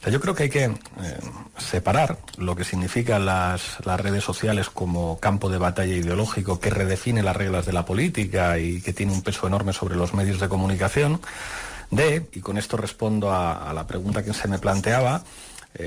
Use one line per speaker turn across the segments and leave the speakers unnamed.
sea, yo creo que hay que separar lo que significan las redes sociales como campo de batalla ideológico que redefine las reglas de la política y que tiene un peso enorme sobre los medios de comunicación, y con esto respondo a la pregunta que se me planteaba,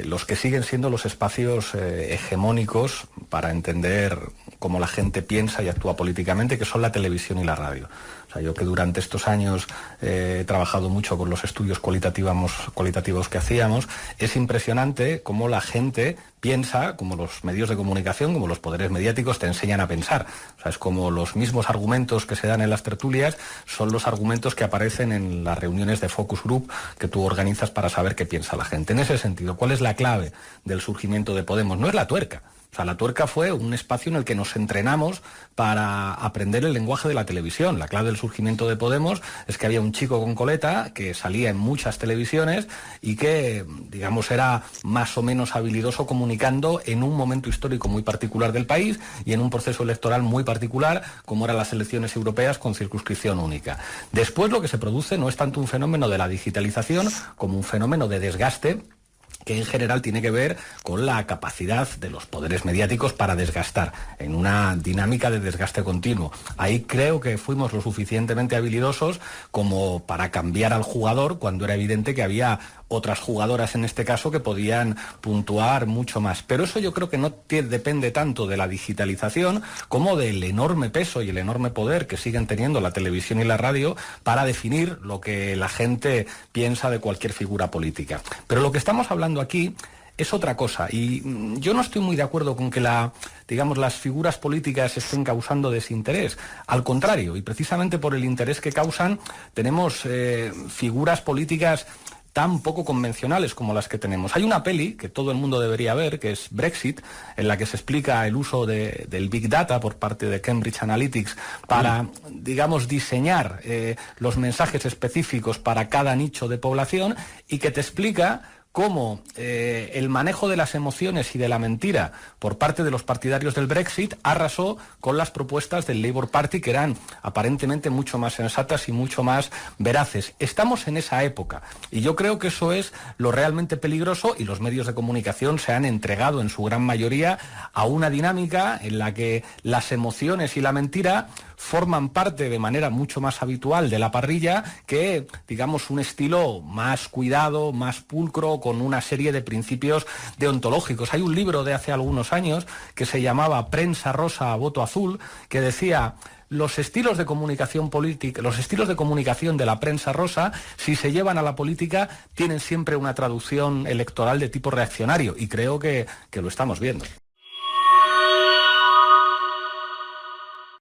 los que siguen siendo los espacios hegemónicos para entender cómo la gente piensa y actúa políticamente, que son la televisión y la radio. O sea, yo que durante estos años he trabajado mucho con los estudios cualitativos que hacíamos, es impresionante cómo la gente piensa, como los medios de comunicación, como los poderes mediáticos te enseñan a pensar. O sea, es como los mismos argumentos que se dan en las tertulias son los argumentos que aparecen en las reuniones de focus group que tú organizas para saber qué piensa la gente. En ese sentido, ¿cuál es la clave del surgimiento de Podemos? No es la tuerca. O sea, la tuerca fue un espacio en el que nos entrenamos para aprender el lenguaje de la televisión. La clave del surgimiento de Podemos es que había un chico con coleta que salía en muchas televisiones y que, digamos, era más o menos habilidoso comunicando en un momento histórico muy particular del país y en un proceso electoral muy particular, como eran las elecciones europeas con circunscripción única. Después lo que se produce no es tanto un fenómeno de la digitalización como un fenómeno de desgaste que en general tiene que ver con la capacidad de los poderes mediáticos para desgastar, en una dinámica de desgaste continuo. Ahí creo que fuimos lo suficientemente habilidosos como para cambiar al jugador cuando era evidente que había otras jugadoras en este caso que podían puntuar mucho más. Pero eso yo creo que no depende tanto de la digitalización como del enorme peso y el enorme poder que siguen teniendo la televisión y la radio para definir lo que la gente piensa de cualquier figura política. Pero lo que estamos hablando aquí es otra cosa, y yo no estoy muy de acuerdo con que las figuras políticas estén causando desinterés. Al contrario, y precisamente por el interés que causan, tenemos figuras políticas tan poco convencionales como las que tenemos. Hay una peli que todo el mundo debería ver, que es Brexit, en la que se explica el uso del Big Data por parte de Cambridge Analytics para, digamos, diseñar los mensajes específicos para cada nicho de población y que te explica cómo el manejo de las emociones y de la mentira por parte de los partidarios del Brexit arrasó con las propuestas del Labour Party, que eran aparentemente mucho más sensatas y mucho más veraces. Estamos en esa época y yo creo que eso es lo realmente peligroso, y los medios de comunicación se han entregado en su gran mayoría a una dinámica en la que las emociones y la mentira forman parte de manera mucho más habitual de la parrilla que, digamos, un estilo más cuidado, más pulcro, con una serie de principios deontológicos. Hay un libro de hace algunos años que se llamaba Prensa rosa, voto azul, que decía: los estilos de comunicación política, los estilos de comunicación de la prensa rosa, si se llevan a la política, tienen siempre una traducción electoral de tipo reaccionario, y creo que lo estamos viendo.